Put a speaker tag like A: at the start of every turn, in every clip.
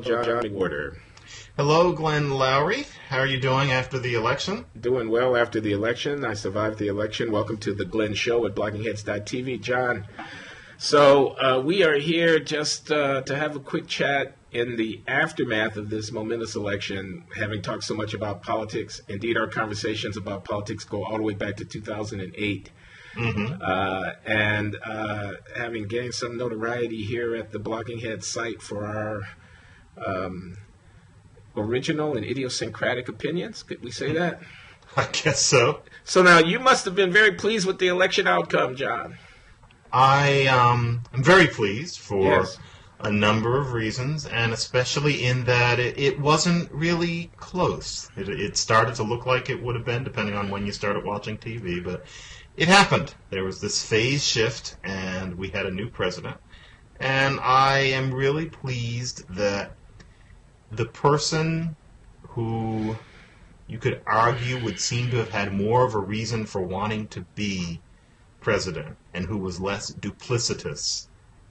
A: John McWhorter.
B: Hello, Glenn Loury. How are you doing after the election?
A: Doing well after the election. I survived the election. Welcome to the Glenn Show at bloggingheads.tv, John. So we are here just to have a quick chat in the aftermath of this momentous election, having talked so much about politics. Indeed, our conversations about politics go all the way back to 2008. And having gained some notoriety here at the Blogging Heads site for our original and idiosyncratic opinions. Could we say that?
B: I guess so.
A: So now you must have been very pleased with the election outcome, John.
B: I'm very pleased for
A: Yes.
B: a number of reasons, and especially in that it wasn't really close. It started to look like it would have been, depending on when you started watching TV, but it happened. There was this phase shift, and we had a new president. And I am really pleased that the person who you could argue would seem to have had more of a reason for wanting to be president and who was less duplicitous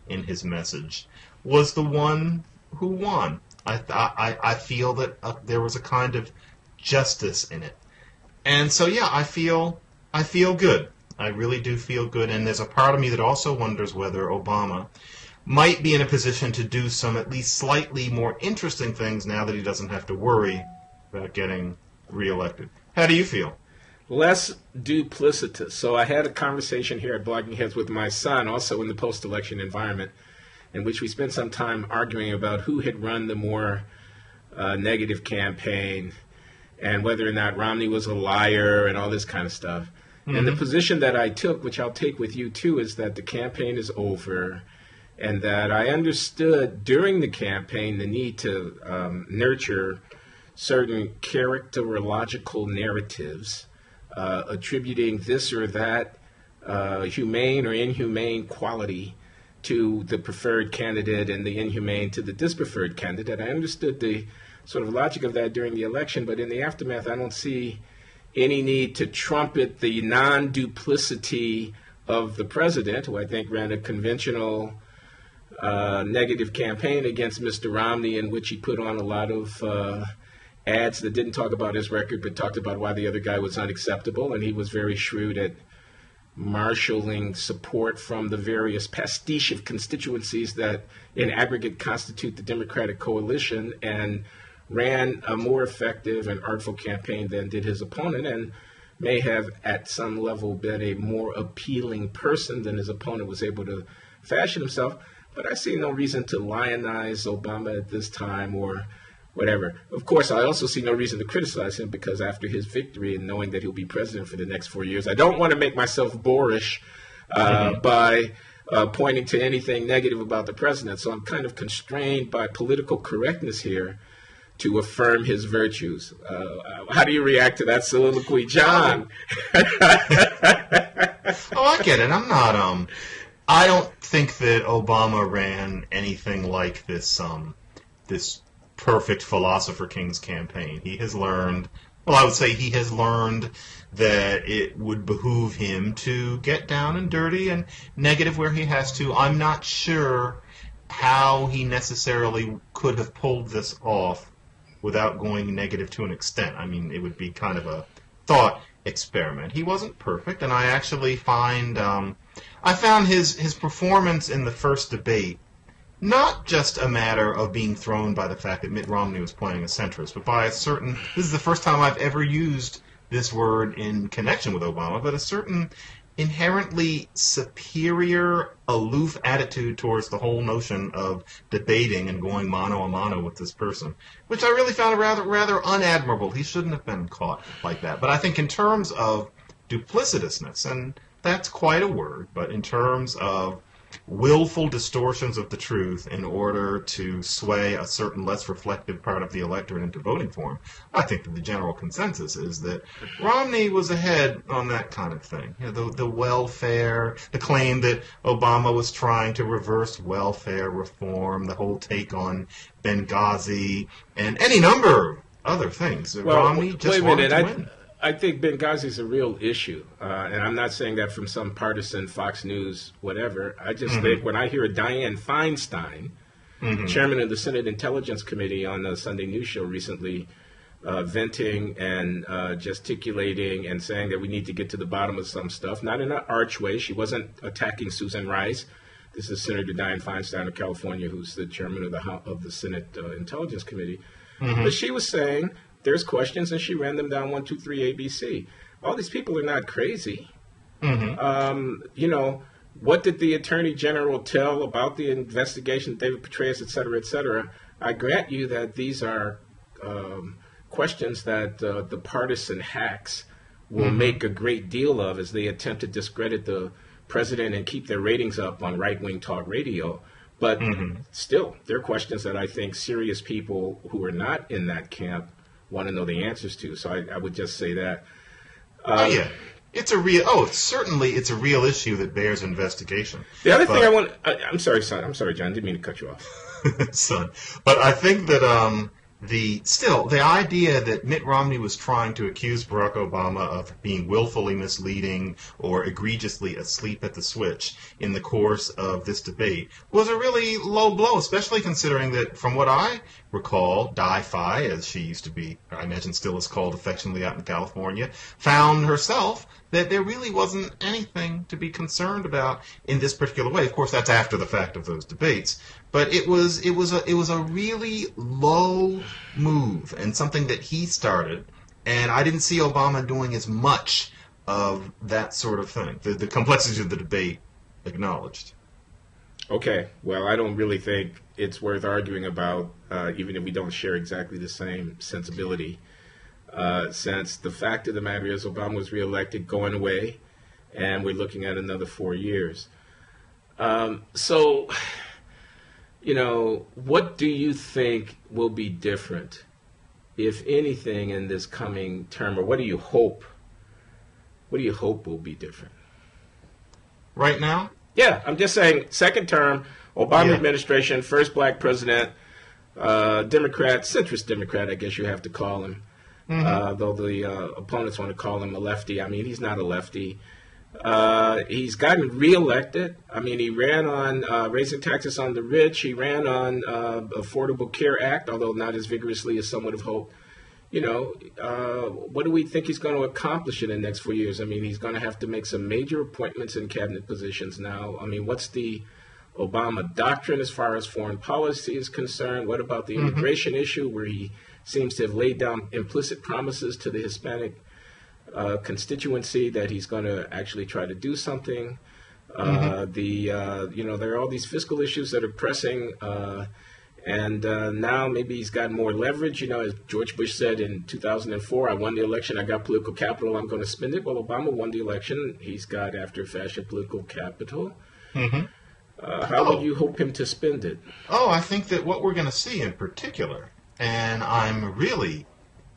B: in his message was the one who won. I feel that there was a kind of justice in it. And so, yeah, I feel good. I really do feel good. And there's a part of me that also wonders whether Obama might be in a position to do some at least slightly more interesting things now that he doesn't have to worry about getting reelected. How do you feel?
A: Less duplicitous. So I had a conversation here at Blogging Heads with my son, also in the post-election environment, in which we spent some time arguing about who had run the more negative campaign and whether or not Romney was a liar and all this kind of stuff. Mm-hmm. And the position that I took, which I'll take with you too, is that the campaign is over and that I understood during the campaign the need to nurture certain characterological narratives attributing this or that humane or inhumane quality to the preferred candidate and the inhumane to the dispreferred candidate. I understood the sort of logic of that during the election, but in the aftermath, I don't see any need to trumpet the non-duplicity of the president, who I think ran a conventional negative campaign against Mr. Romney, in which he put on a lot of ads that didn't talk about his record, but talked about why the other guy was unacceptable, and he was very shrewd at marshaling support from the various pastiche of constituencies that in aggregate constitute the Democratic coalition, and ran a more effective and artful campaign than did his opponent, and may have at some level been a more appealing person than his opponent was able to fashion himself. But I see no reason to lionize Obama at this time or whatever. Of course, I also see no reason to criticize him, because after his victory and knowing that he'll be president for the next 4 years, I don't want to make myself boorish by pointing to anything negative about the president. So I'm kind of constrained by political correctness here to affirm his virtues. How do you react to that soliloquy, John?
B: Oh, I get it. I'm not, I don't think that Obama ran anything like this perfect philosopher king's campaign. He has learned, well, I would say he has learned that it would behoove him to get down and dirty and negative where he has to. I'm not sure how he necessarily could have pulled this off without going negative to an extent. I mean, it would be kind of a thought experiment. He wasn't perfect, and I actually found his performance in the first debate not just a matter of being thrown by the fact that Mitt Romney was playing a centrist, but by a certain, this is the first time I've ever used this word in connection with Obama, but a certain inherently superior, aloof attitude towards the whole notion of debating and going mano a mano with this person, which I really found rather unadmirable. He shouldn't have been caught like that. But I think in terms of duplicitousness, and that's quite a word, but in terms of willful distortions of the truth in order to sway a certain less reflective part of the electorate into voting for him, I think that the general consensus is that Romney was ahead on that kind of thing. You know, the welfare, the claim that Obama was trying to reverse welfare reform, the whole take on Benghazi, and any number of other things.
A: Well,
B: Romney just wanted to win.
A: I think Benghazi is a real issue, and I'm not saying that from some partisan Fox News whatever. I just think when I hear Dianne Feinstein chairman of the Senate Intelligence Committee on the Sunday News Show recently, venting and gesticulating and saying that we need to get to the bottom of some stuff, not in an arch way. She wasn't attacking Susan Rice. This is Senator Dianne Feinstein of California, who's the chairman of the Senate Intelligence Committee. But she was saying there's questions, and she ran them down 1, 2, 3, ABC. All these people are not crazy. You know, what did the Attorney General tell about the investigation, David Petraeus, et cetera, et cetera? I grant you that these are questions that the partisan hacks will make a great deal of as they attempt to discredit the president and keep their ratings up on right-wing talk radio. But still, they're questions that I think serious people who are not in that camp want to know the answers to. So I would just say that.
B: Yeah. It's a real, certainly it's a real issue that bears investigation.
A: The other thing I'm sorry, son. I'm sorry, John. Didn't mean to cut you off.
B: Son. But I think that the idea that Mitt Romney was trying to accuse Barack Obama of being willfully misleading or egregiously asleep at the switch in the course of this debate was a really low blow, especially considering that, from what I recall, Di-Fi, as she used to be, I imagine still is called affectionately out in California, found herself that there really wasn't anything to be concerned about in this particular way. Of course, that's after the fact of those debates. But it was a really low move and something that he started, and I didn't see Obama doing as much of that sort of thing. The complexities of the debate acknowledged.
A: Okay, well, I don't really think it's worth arguing about, even if we don't share exactly the same sensibility, since the fact of the matter is Obama was reelected, going away, and we're looking at another 4 years. So, you know, what do you think will be different, if anything, in this coming term, or what do you hope? What do you hope will be different?
B: Right now?
A: Yeah, I'm just saying, second term, Obama administration, first black president, Democrat, centrist Democrat, I guess you have to call him, though the opponents want to call him a lefty. I mean, he's not a lefty. He's gotten reelected. I mean, he ran on raising taxes on the rich. He ran on Affordable Care Act, although not as vigorously as some would have hoped. You know, what do we think he's going to accomplish in the next 4 years? I mean, he's going to have to make some major appointments in cabinet positions now. I mean, what's the Obama doctrine as far as foreign policy is concerned? What about the immigration issue, where he seems to have laid down implicit promises to the Hispanic constituency that he's going to actually try to do something? You know, there are all these fiscal issues that are pressing, and now maybe he's got more leverage. You know, as George Bush said in 2004, I won the election, I got political capital, I'm going to spend it. Well, Obama won the election. He's got, after fashion, political capital. How would you hope him to spend it?
B: Oh, I think that what we're going to see in particular, and I'm really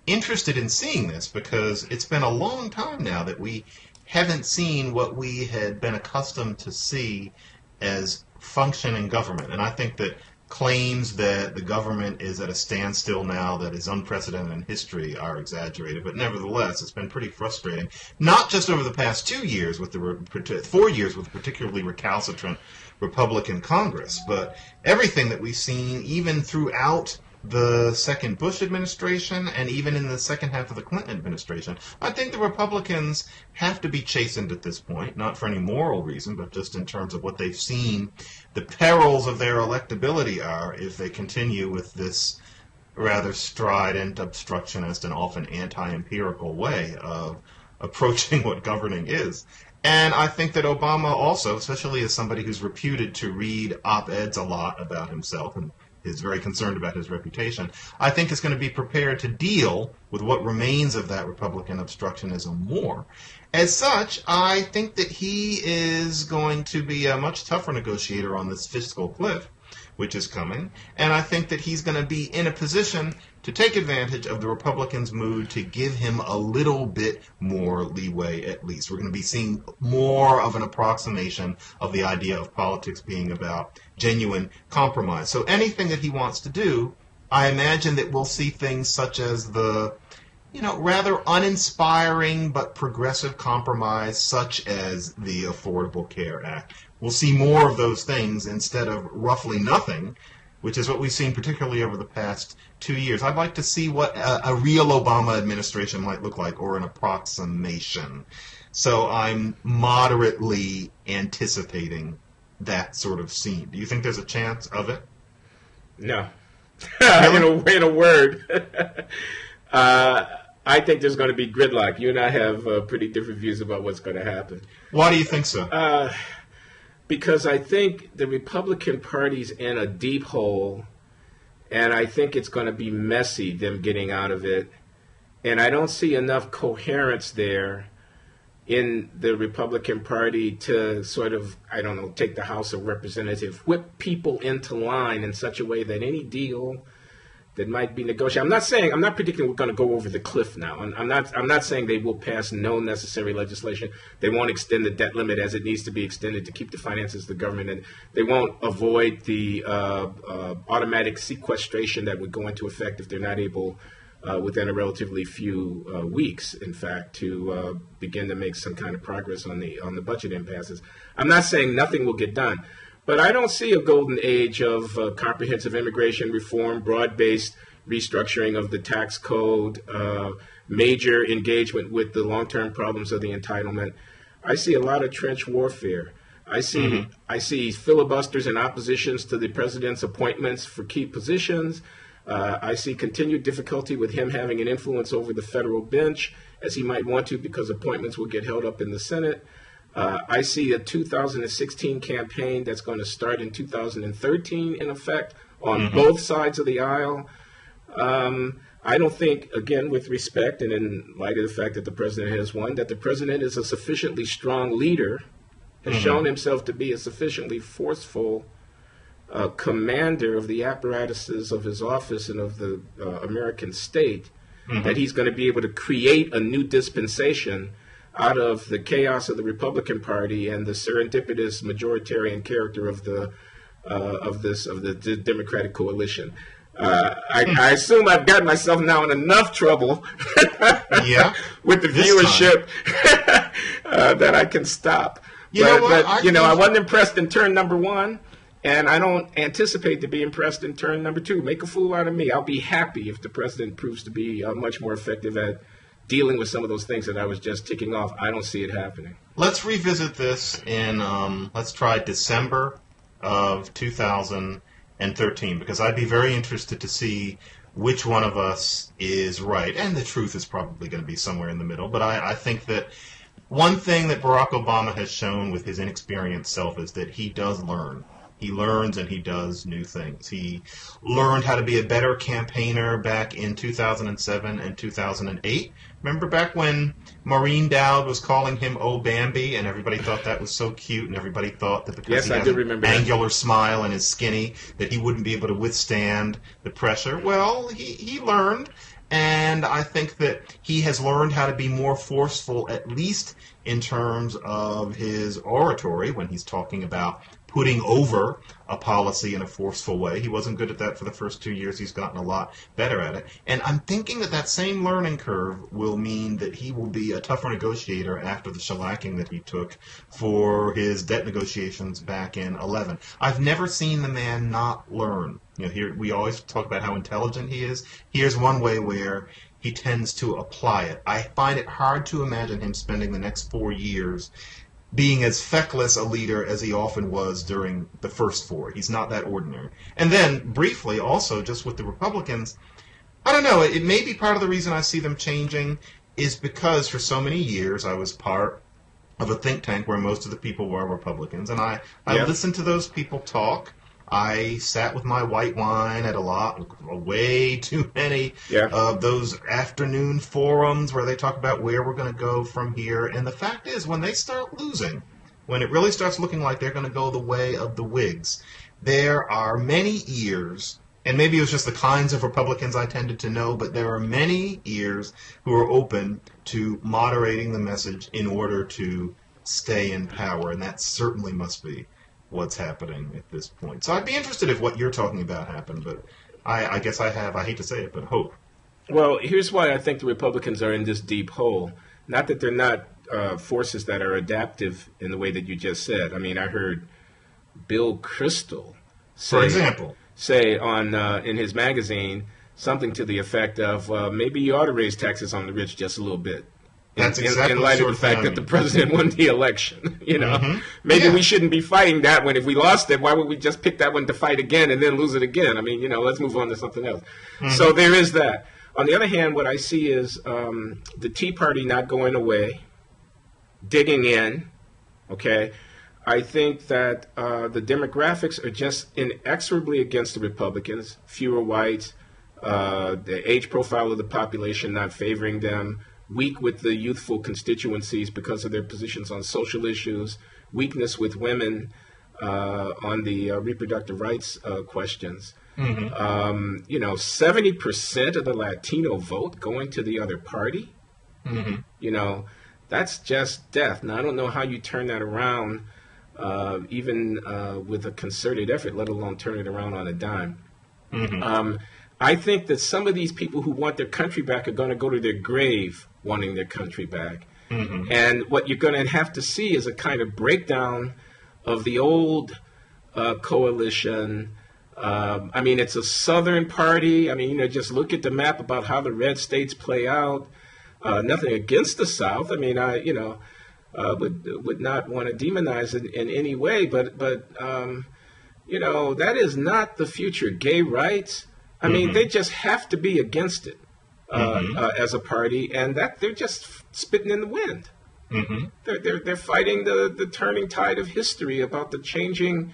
B: interested in seeing this because it's been a long time now that we haven't seen what we had been accustomed to see as functioning government. And I think that claims that the government is at a standstill now that is unprecedented in history are exaggerated, but nevertheless, it's been pretty frustrating. Not just over the past 2 years, with 4 years with particularly recalcitrant Republican Congress, but everything that we've seen, even throughout the second Bush administration and even in the second half of the Clinton administration. I think the Republicans have to be chastened at this point, not for any moral reason, but just in terms of what they've seen the perils of their electability are if they continue with this rather strident, obstructionist, and often anti-empirical way of approaching what governing is. And I think that Obama also, especially as somebody who's reputed to read op-eds a lot about himself and is very concerned about his reputation, I think is going to be prepared to deal with what remains of that Republican obstructionism more. As such, I think that he is going to be a much tougher negotiator on this fiscal cliff, which is coming, and I think that he's going to be in a position to take advantage of the Republicans' mood to give him a little bit more leeway, at least. We're going to be seeing more of an approximation of the idea of politics being about genuine compromise. So anything that he wants to do, I imagine that we'll see things such as the, rather uninspiring but progressive compromise such as the Affordable Care Act. We'll see more of those things instead of roughly nothing which is what we've seen particularly over the past 2 years. I'd like to see what a real Obama administration might look like, or an approximation. So I'm moderately anticipating that sort of scene. Do you think there's a chance of it?
A: No.
B: Really?
A: in a word. I think there's going to be gridlock. You and I have pretty different views about what's going to happen.
B: Why do you think so?
A: Because I think the Republican Party's in a deep hole, and I think it's going to be messy, them getting out of it. And I don't see enough coherence there in the Republican Party to sort of, I don't know, take the House of Representatives, whip people into line in such a way that any deal that might be negotiated. I'm not predicting we're going to go over the cliff now. I'm not saying they will pass no necessary legislation. They won't extend the debt limit as it needs to be extended to keep the finances of the government, and they won't avoid the automatic sequestration that would go into effect if they're not able, within a relatively few weeks, in fact, to begin to make some kind of progress on the budget impasses. I'm not saying nothing will get done. But I don't see a golden age of comprehensive immigration reform, broad-based restructuring of the tax code, major engagement with the long-term problems of the entitlement. I see a lot of trench warfare. I see filibusters and oppositions to the president's appointments for key positions. I see continued difficulty with him having an influence over the federal bench, as he might want to, because appointments will get held up in the Senate. I see a 2016 campaign that's going to start in 2013, in effect, on both sides of the aisle. I don't think, again, with respect, and in light of the fact that the president has won, that the president is a sufficiently strong leader, has shown himself to be a sufficiently forceful commander of the apparatuses of his office and of the American state, that he's going to be able to create a new dispensation out of the chaos of the Republican Party and the serendipitous majoritarian character of the Democratic coalition. I assume I've gotten myself now in enough trouble with the viewership that I can stop. I wasn't impressed in turn number one, and I don't anticipate to be impressed in turn number two. Make a fool out of me. I'll be happy if the president proves to be much more effective at dealing with some of those things that I was just ticking off. I don't see it happening.
B: Let's revisit this in, let's try December of 2013, because I'd be very interested to see which one of us is right. And the truth is probably going to be somewhere in the middle. But I think that one thing that Barack Obama has shown with his inexperienced self is that he does learn. He learns and he does new things. He learned how to be a better campaigner back in 2007 and 2008. Remember back when Maureen Dowd was calling him "Oh Bambi," and everybody thought that was so cute, and everybody thought that because he has an angular smile and is skinny, that he wouldn't be able to withstand the pressure. Well, he learned, and I think that he has learned how to be more forceful, at least in terms of his oratory, when he's talking about putting over a policy in a forceful way. He wasn't good at that for the first 2 years. He's gotten a lot better at it. And I'm thinking that that same learning curve will mean that he will be a tougher negotiator after the shellacking that he took for his debt negotiations back in 2011. I've never seen the man not learn. Here we always talk about how intelligent he is. Here's one way where he tends to apply it. I find it hard to imagine him spending the next 4 years being as feckless a leader as he often was during the first 4. He's not that ordinary. And then, briefly, also, just with the Republicans, I don't know, it may be part of the reason I see them changing is because for so many years I was part of a think tank where most of the people were Republicans, and I listened to those people talk. I sat with my white wine at way too many of those afternoon forums where they talk about where we're going to go from here. And the fact is, when they start losing, when it really starts looking like they're going to go the way of the Whigs, there are many ears, and maybe it was just the kinds of Republicans I tended to know, but there are many ears who are open to moderating the message in order to stay in power, and that certainly must be what's happening at this point. So I'd be interested if what you're talking about happened, but I guess I hate to say it, but hope.
A: Well, here's why I think the Republicans are in this deep hole. Not that they're not forces that are adaptive in the way that you just said. I mean, I heard Bill Kristol say,
B: for example,
A: say on in his magazine something to the effect of maybe you ought to raise taxes on the rich just a little bit.
B: That's exactly
A: in light of the fact that the president won the election. Maybe we shouldn't be fighting that one. If we lost it, why would we just pick that one to fight again and then lose it again? I mean, let's move on to something else. So there is that. On the other hand, what I see is the Tea Party not going away, digging in. Okay, I think that the demographics are just inexorably against the Republicans. Fewer whites, the age profile of the population not favoring them. Weak with the youthful constituencies because of their positions on social issues, weakness with women on the reproductive rights questions. 70% of the Latino vote going to the other party. That's just death. Now, I don't know how you turn that around, even with a concerted effort, let alone turn it around on a dime. I think that some of these people who want their country back are going to go to their grave wanting their country back. And what you're going to have to see is a kind of breakdown of the old coalition. I mean, it's a Southern party. I mean, just look at the map about how the red states play out. Nothing against the South. I mean, would not want to demonize it in any way, but that is not the future. Gay rights. I mean, they just have to be against it as a party, and that they're just spitting in the wind. They're fighting the turning tide of history about the changing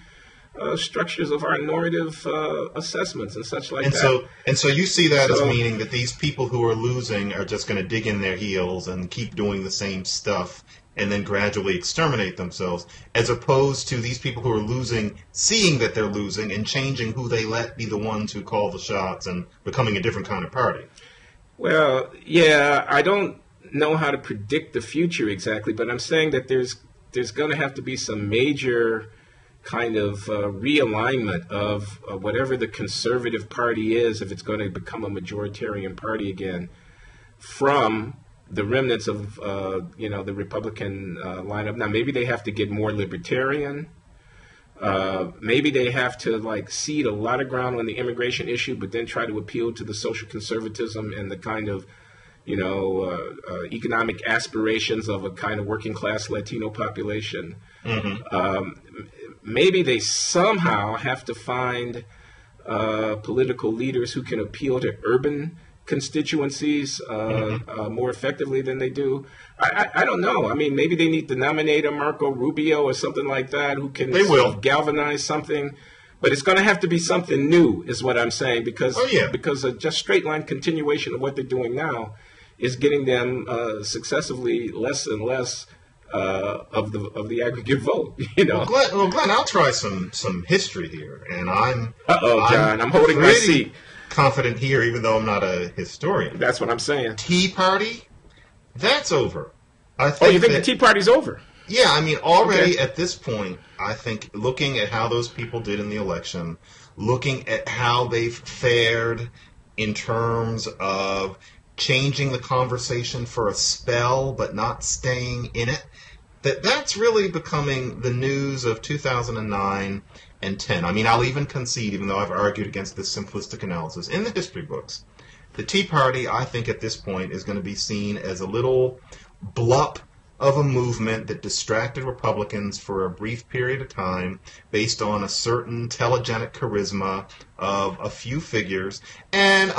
A: structures of our normative assessments and such like that.
B: So you see that as meaning that these people who are losing are just going to dig in their heels and keep doing the same stuff and then gradually exterminate themselves, as opposed to these people who are losing, seeing that they're losing and changing who they let be the ones who call the shots and becoming a different kind of party.
A: Well, yeah, I don't know how to predict the future exactly, but I'm saying that there's going to have to be some major kind of realignment of whatever the conservative party is, if it's going to become a majoritarian party again, from the remnants of the Republican lineup. Now, maybe they have to get more libertarian. Maybe they have to cede a lot of ground on the immigration issue, but then try to appeal to the social conservatism and the kind of economic aspirations of a kind of working class Latino population. Maybe they somehow have to find political leaders who can appeal to urban constituencies more effectively than they do. I don't know. I mean, maybe they need to nominate a Marco Rubio or something like that who can galvanize something. But it's going to have to be something new, is what I'm saying, because a just straight line continuation of what they're doing now is getting them successively less and less of the aggregate vote.
B: Well, Glenn, I'll try some history here, and
A: I'm holding my seat.
B: Confident here, even though I'm not a historian.
A: That's what I'm saying.
B: Tea Party, that's over.
A: You think the Tea Party's over?
B: Yeah, I mean, already at this point, I think looking at how those people did in the election, looking at how they've fared in terms of changing the conversation for a spell but not staying in it, that's really becoming the news of 2009 and 10. I mean, I'll even concede, even though I've argued against this simplistic analysis, in the history books, the Tea Party, I think at this point, is going to be seen as a little blup of a movement that distracted Republicans for a brief period of time based on a certain telegenic charisma of a few figures and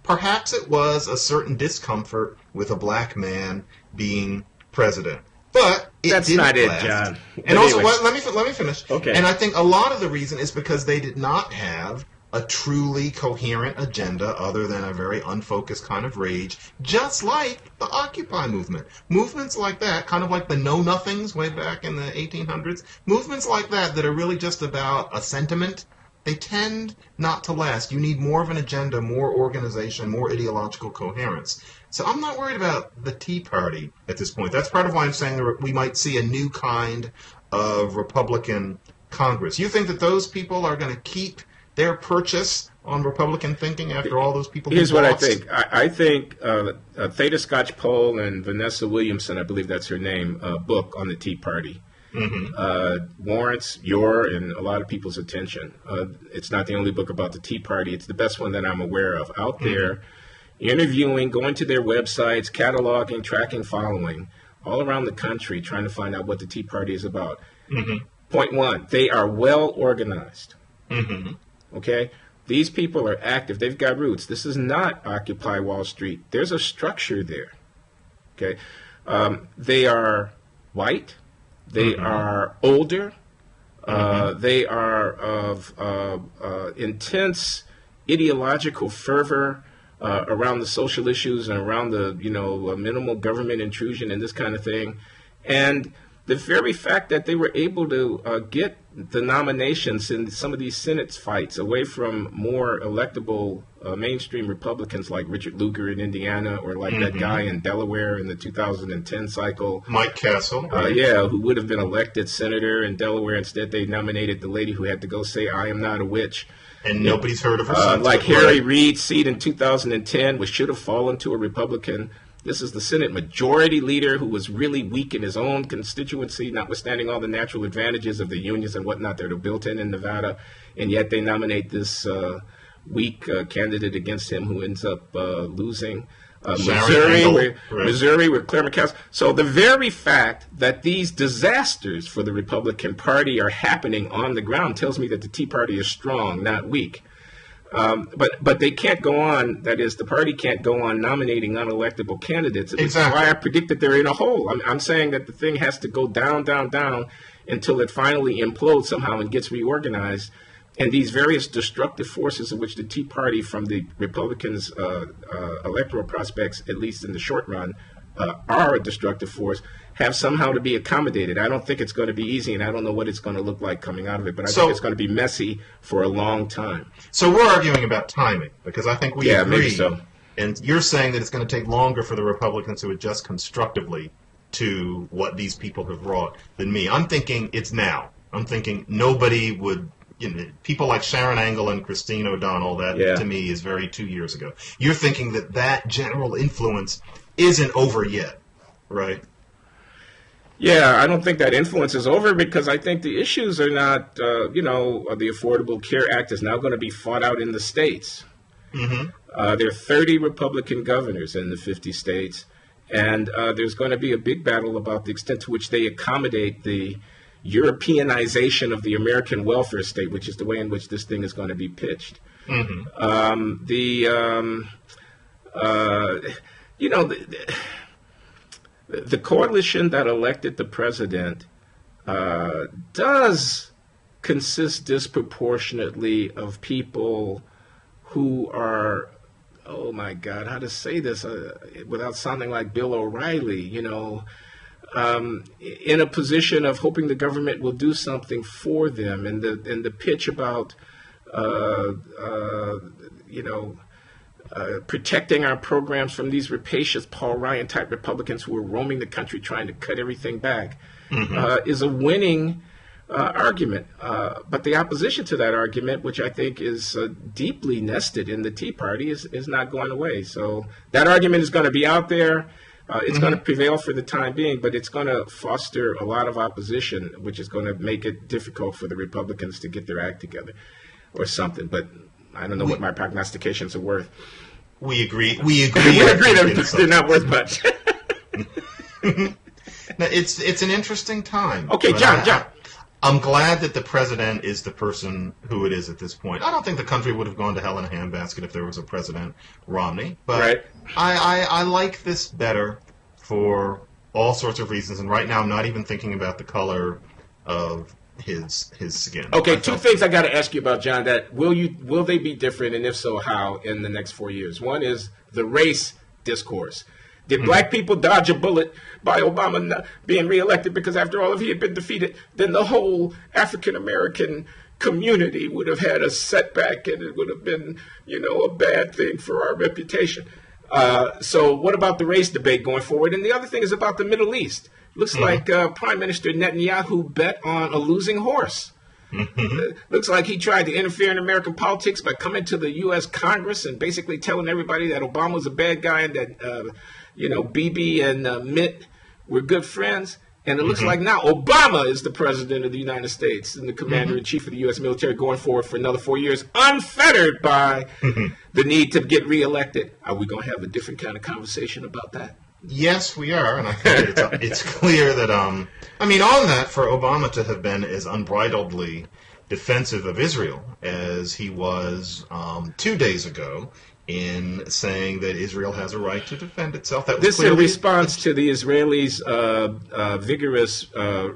B: perhaps it was a certain discomfort with a black man being president. But
A: that's not it, John.
B: And also, let me finish.
A: Okay.
B: And I think a lot of the reason is because they did not have a truly coherent agenda other than a very unfocused kind of rage, just like the Occupy movement. Movements like that, kind of like the Know-Nothings way back in the 1800s, movements like that are really just about a sentiment, they tend not to last. You need more of an agenda, more organization, more ideological coherence. So I'm not worried about the Tea Party at this point. That's part of why I'm saying that we might see a new kind of Republican Congress. You think that those people are going to keep their purchase on Republican thinking after all those people?
A: Here's what I think. I think Theta Scotch Poll and Vanessa Williamson, I believe that's her name, book on the Tea Party warrants your and a lot of people's attention. It's not the only book about the Tea Party. It's the best one that I'm aware of out there, interviewing, going to their websites, cataloging, tracking, following, all around the country, trying to find out what the Tea Party is about. Point one, they are well organized. Okay? These people are active. They've got roots. This is not Occupy Wall Street. There's a structure there. Okay? They are white. They are older. They are of intense ideological fervor around the social issues and around the, minimal government intrusion and this kind of thing. And the very fact that they were able to get the nominations in some of these Senate fights away from more electable mainstream Republicans like Richard Lugar in Indiana or like that guy in Delaware in the 2010 cycle.
B: Mike Castle.
A: Who would have been elected senator in Delaware. Instead, they nominated the lady who had to go say, "I am not a witch."
B: And nobody's heard of her since.
A: Like Harry Reid's seat in 2010, which should have fallen to a Republican. This is the Senate Majority Leader who was really weak in his own constituency, notwithstanding all the natural advantages of the unions and whatnot that are built in Nevada. And yet they nominate this weak candidate against him who ends up losing. Missouri, where Claire McCaskill. So the very fact that these disasters for the Republican Party are happening on the ground tells me that the Tea Party is strong, not weak. But they can't go on, that is, the party can't go on nominating unelectable candidates. That's why I predict that they're in a hole. I'm saying that the thing has to go down, down, down until it finally implodes somehow and gets reorganized. And these various destructive forces in which the Tea Party from the Republicans' electoral prospects, at least in the short run, are a destructive force, have somehow to be accommodated. I don't think it's going to be easy, and I don't know what it's going to look like coming out of it, but I think it's going to be messy for a long time.
B: So we're arguing about timing, because I think we agree.
A: Maybe so.
B: And you're saying that it's going to take longer for the Republicans to adjust constructively to what these people have wrought than me. I'm thinking it's now. I'm thinking nobody would... people like Sharon Angle and Christine O'Donnell, that to me is very 2 years ago. You're thinking that general influence isn't over yet, right?
A: Yeah, I don't think that influence is over because I think the issues are not, the Affordable Care Act is now going to be fought out in the states. There are 30 Republican governors in the 50 states, and there's going to be a big battle about the extent to which they accommodate the Europeanization of the American welfare state, which is the way in which this thing is going to be pitched. The coalition that elected the president does consist disproportionately of people who are, oh my God, how to say this without sounding like Bill O'Reilly, in a position of hoping the government will do something for them, and the pitch about protecting our programs from these rapacious Paul Ryan type Republicans who are roaming the country trying to cut everything back is a winning argument. But the opposition to that argument, which I think is deeply nested in the Tea Party, is not going away. So that argument is going to be out there. It's going to prevail for the time being, but it's going to foster a lot of opposition, which is going to make it difficult for the Republicans to get their act together or something. But I don't know what my prognostications are worth.
B: We agree.
A: We agree that they're not worth much.
B: Now, it's an interesting time.
A: Okay, John.
B: I'm glad that the president is the person who it is at this point. I don't think the country would have gone to hell in a handbasket if there was a President Romney. But I like this better for all sorts of reasons. And right now I'm not even thinking about the color of his skin.
A: Okay, two things I got to ask you about, John. That will they be different, and if so, how in the next 4 years? One is the race discourse. Did black people dodge a bullet by Obama not being reelected? Because after all, if he had been defeated, then the whole African-American community would have had a setback, and it would have been, a bad thing for our reputation. So what about the race debate going forward? And the other thing is about the Middle East. Looks like Prime Minister Netanyahu bet on a losing horse. Looks like he tried to interfere in American politics by coming to the U.S. Congress and basically telling everybody that Obama was a bad guy and that, Bibi and Mitt were good friends. And it looks like now Obama is the president of the United States and the commander-in-chief of the U.S. military going forward for another 4 years, unfettered by the need to get reelected. Are we going to have a different kind of conversation about that?
B: Yes, we are, and I think it's clear that, on that, for Obama to have been as unbridledly defensive of Israel as he was 2 days ago in saying that Israel has a right to defend itself. That was
A: this is in response to the Israelis' vigorous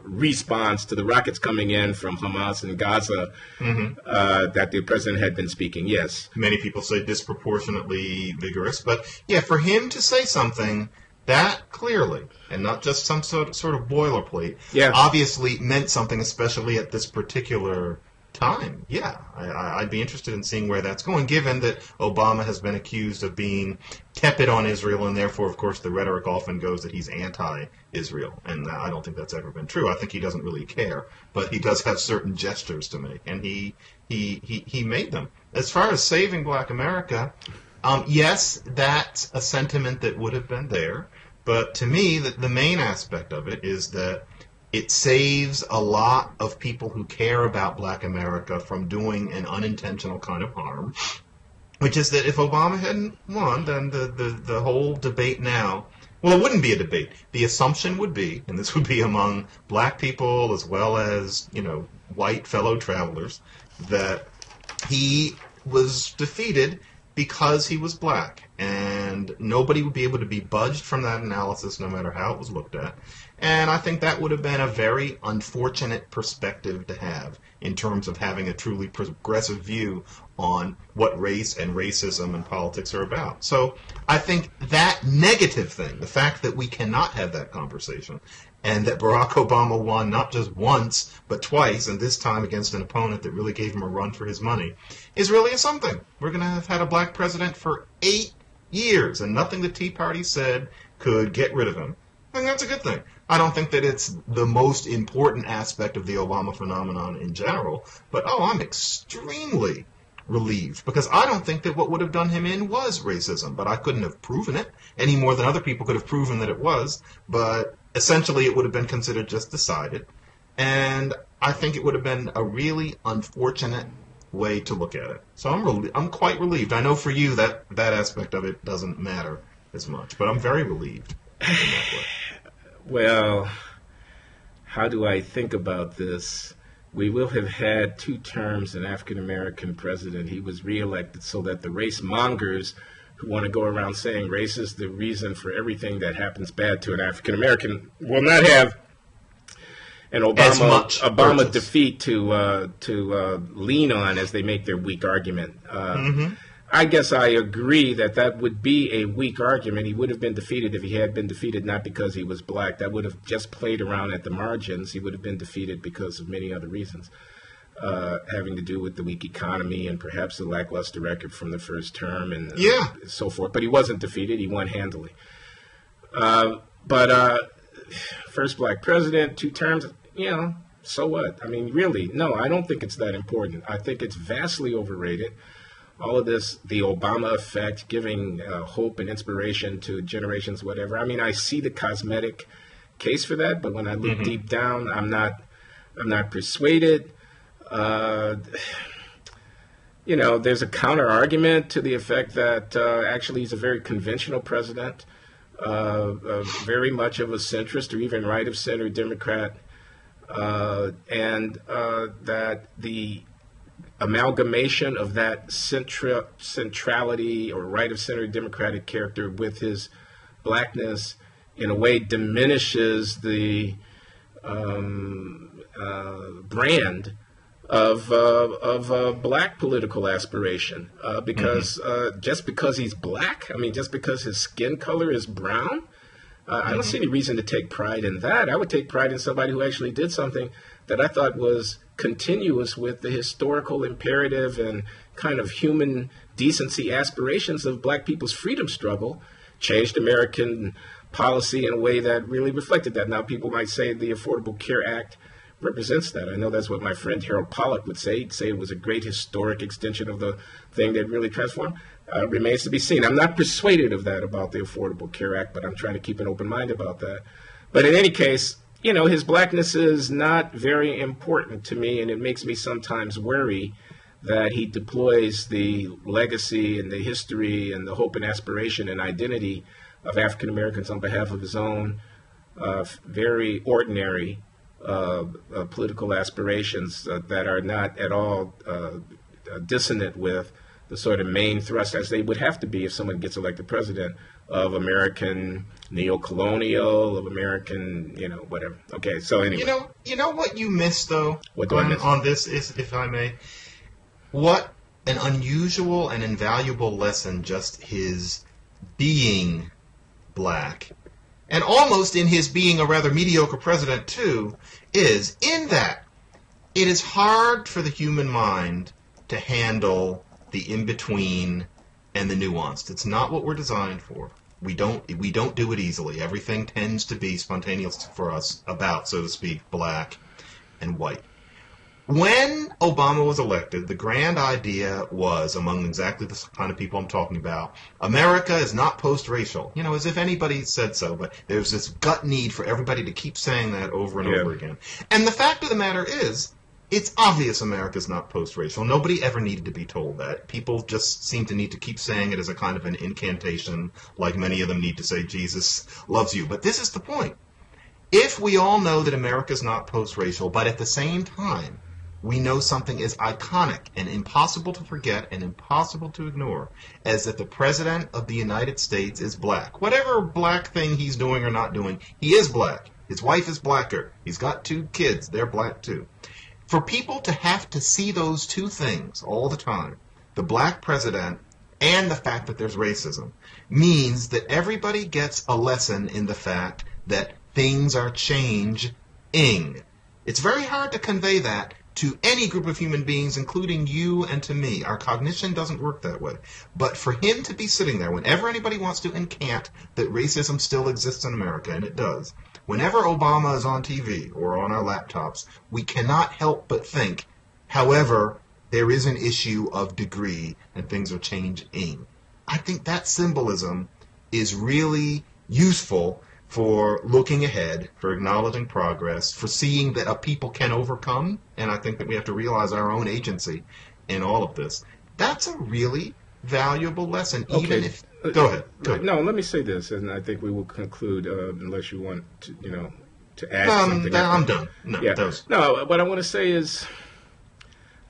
A: response to the rockets coming in from Hamas and Gaza that the president had been speaking, yes.
B: Many people say disproportionately vigorous, but yeah, for him to say something that clearly, and not just some sort of boilerplate, obviously meant something, especially at this particular time. Yeah, I'd be interested in seeing where that's going, given that Obama has been accused of being tepid on Israel, and therefore, of course, the rhetoric often goes that he's anti-Israel, and I don't think that's ever been true. I think he doesn't really care, but he does have certain gestures to make, and he made them. As far as saving Black America, yes, that's a sentiment that would have been there, but to me, the main aspect of it is that it saves a lot of people who care about Black America from doing an unintentional kind of harm, which is that if Obama hadn't won, then the whole debate now, well, it wouldn't be a debate. The assumption would be, and this would be among Black people as well as, white fellow travelers, that he was defeated because he was Black, and nobody would be able to be budged from that analysis no matter how it was looked at. And I think that would have been a very unfortunate perspective to have in terms of having a truly progressive view on what race and racism and politics are about. So I think that negative thing, the fact that we cannot have that conversation, and that Barack Obama won not just once, but twice, and this time against an opponent that really gave him a run for his money, is really a something. We're going to have had a Black president for 8 years, and nothing the Tea Party said could get rid of him. I think that's a good thing. I don't think that it's the most important aspect of the Obama phenomenon in general, but I'm extremely relieved, because I don't think that what would have done him in was racism, but I couldn't have proven it any more than other people could have proven that it was, but essentially it would have been considered just decided, and I think it would have been a really unfortunate way to look at it. So I'm quite relieved. I know for you that aspect of it doesn't matter as much, but I'm very relieved in that way.
A: Well, how do I think about this? We will have had 2 terms an African-American president. He was reelected so that the race mongers who want to go around saying race is the reason for everything that happens bad to an African-American will not have an Obama defeat to lean on as they make their weak argument. I guess I agree that would be a weak argument. He would have been defeated if he had been defeated not because he was Black. That would have just played around at the margins. He would have been defeated because of many other reasons, having to do with the weak economy and perhaps the lackluster record from the first term and so forth. But he wasn't defeated. He won handily. But first Black president, 2 terms, so what? I mean, really, no, I don't think it's that important. I think it's vastly overrated. All of this, the Obama effect, giving hope and inspiration to generations, whatever. I mean, I see the cosmetic case for that, but when I look deep down, I'm not persuaded. There's a counter argument to the effect that actually he's a very conventional president, very much of a centrist or even right of center Democrat, and that the amalgamation of that centrality or right of center Democratic character with his Blackness in a way diminishes the brand of Black political aspiration, because just because he's Black, just because his skin color is brown, I don't see any reason to take pride in that. I would take pride in somebody who actually did something that I thought was continuous with the historical imperative and kind of human decency aspirations of Black people's freedom struggle, changed American policy in a way that really reflected that. Now, people might say the Affordable Care Act represents that. I know that's what my friend Harold Pollack would say. He'd say it was a great historic extension of the thing that really transformed. Remains to be seen. I'm not persuaded of that about the Affordable Care Act, but I'm trying to keep an open mind about that. But in any case, his blackness is not very important to me, and it makes me sometimes worry that he deploys the legacy and the history and the hope and aspiration and identity of African Americans on behalf of his own very ordinary political aspirations that are not at all dissonant with the sort of main thrust, as they would have to be if someone gets elected president, of American neo-colonial, of American, whatever. Okay, so anyway.
B: You know what you missed, though,
A: what do I miss?
B: On this, is, if I may? What an unusual and invaluable lesson just his being black, and almost in his being a rather mediocre president, too, is in that it is hard for the human mind to handle the in-between and the nuanced. It's not what we're designed for. We don't do it easily. Everything tends to be spontaneous for us about, so to speak, black and white. When Obama was elected, the grand idea was, among exactly the kind of people I'm talking about, America is not post-racial. As if anybody said so, but there's this gut need for everybody to keep saying that over and over again. And the fact of the matter is, it's obvious America's not post-racial. Nobody ever needed to be told that. People just seem to need to keep saying it as a kind of an incantation, like many of them need to say Jesus loves you. But this is the point. If we all know that America's not post-racial, but at the same time, we know something is iconic and impossible to forget and impossible to ignore, as that the President of the United States is black. Whatever black thing he's doing or not doing, he is black. His wife is blacker. He's got 2 kids. They're black, too. For people to have to see those 2 things all the time, the black president and the fact that there's racism, means that everybody gets a lesson in the fact that things are changing. It's very hard to convey that to any group of human beings, including you and to me. Our cognition doesn't work that way. But for him to be sitting there, whenever anybody wants to incant that racism still exists in America, and it does, whenever Obama is on TV or on our laptops, we cannot help but think, however, there is an issue of degree and things are changing. I think that symbolism is really useful for looking ahead, for acknowledging progress, for seeing that a people can overcome, and I think that we have to realize our own agency in all of this. That's a really valuable lesson, even if... Go ahead.
A: No, let me say this, and I think we will conclude, unless you want to, to add something.
B: I'm done.
A: No, what I want to say is,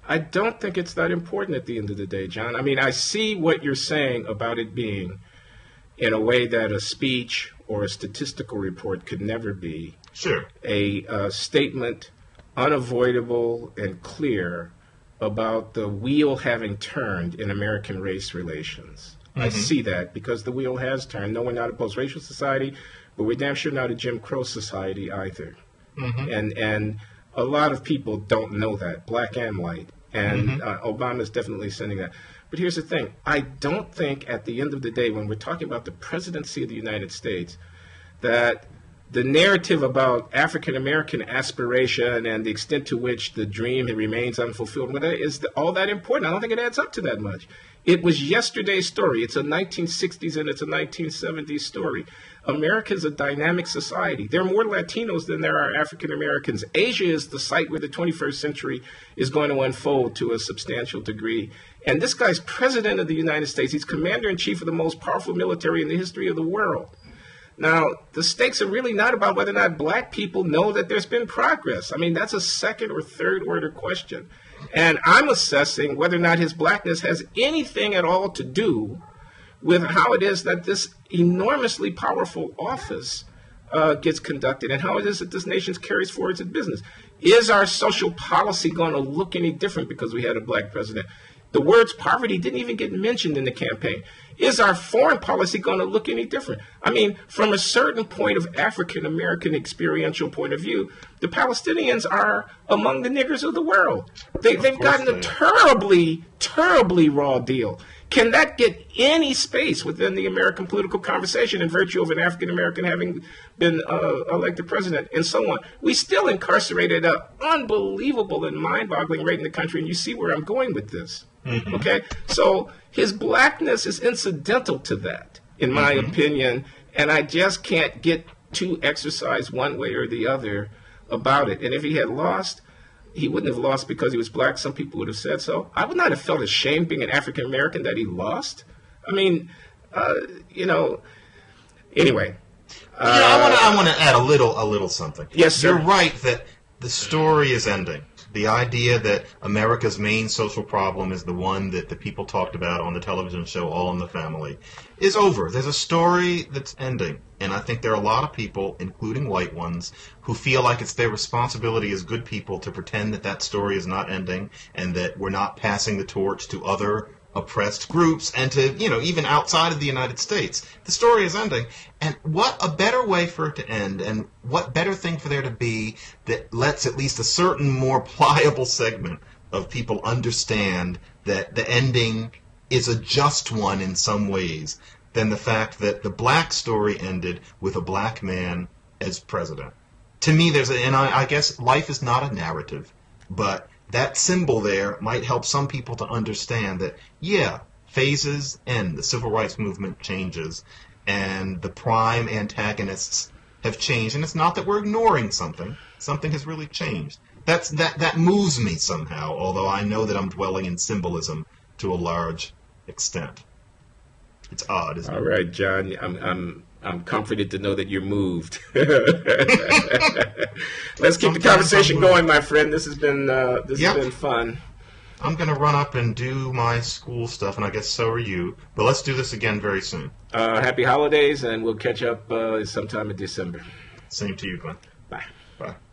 A: I don't think it's that important at the end of the day, John. I mean, I see what you're saying about it being in a way that a speech or a statistical report could never be.
B: Sure.
A: A statement unavoidable and clear about the wheel having turned in American race relations. Mm-hmm. I see that because the wheel has turned. No, we're not a post-racial society, but we're damn sure not a Jim Crow society either. Mm-hmm. And a lot of people don't know that, black and white. And Obama's definitely sending that. But here's the thing. I don't think at the end of the day, when we're talking about the presidency of the United States, that the narrative about African-American aspiration and the extent to which the dream remains unfulfilled is all that important. I don't think it adds up to that much. It was yesterday's story. It's a 1960s and it's a 1970s story. America is a dynamic society. There are more Latinos than there are African Americans. Asia is the site where the 21st century is going to unfold to a substantial degree. And this guy's president of the United States. He's commander-in-chief of the most powerful military in the history of the world. Now, the stakes are really not about whether or not black people know that there's been progress. I mean, that's a second or third order question. And I'm assessing whether or not his blackness has anything at all to do with how it is that this enormously powerful office gets conducted and how it is that this nation carries forward its business. Is our social policy going to look any different because we had a black president? The words poverty didn't even get mentioned in the campaign. Is our foreign policy going to look any different? I mean, from a certain point of African-American experiential point of view, the Palestinians are among the niggers of the world. They've gotten a terribly, terribly raw deal. Can that get any space within the American political conversation in virtue of an African-American having been elected president and so on? We still incarcerated an unbelievable and mind-boggling rate in the country, and you see where I'm going with this. Mm-hmm. Okay? So his blackness is incidental to that, in my opinion, and I just can't get to exercise one way or the other about it. And if he had lost, he wouldn't have lost because he was black. Some people would have said so. I would not have felt ashamed being an African American that he lost. I mean, anyway.
B: I want to add a little something.
A: Yes, sir.
B: You're right that the story is ending. The idea that America's main social problem is the one that the people talked about on the television show All in the Family is over. There's a story that's ending. And I think there are a lot of people, including white ones, who feel like it's their responsibility as good people to pretend that that story is not ending and that we're not passing the torch to other oppressed groups and to, even outside of the United States. The story is ending. And what a better way for it to end, and what better thing for there to be that lets at least a certain more pliable segment of people understand that the ending is a just one in some ways than the fact that the black story ended with a black man as president. To me, I guess life is not a narrative, but that symbol there might help some people to understand that, yeah, phases end, the civil rights movement changes, and the prime antagonists have changed. And it's not that we're ignoring something. Something has really changed. That moves me somehow, although I know that I'm dwelling in symbolism to a large extent. It's odd, isn't it?
A: All right, John, I'm comforted to know that you're moved. Let's keep the conversation going, my friend. This has been fun.
B: I'm going to run up and do my school stuff, and I guess so are you. But let's do this again very soon.
A: Happy holidays, and we'll catch up sometime in December.
B: Same to you, Glenn.
A: Bye.
B: Bye.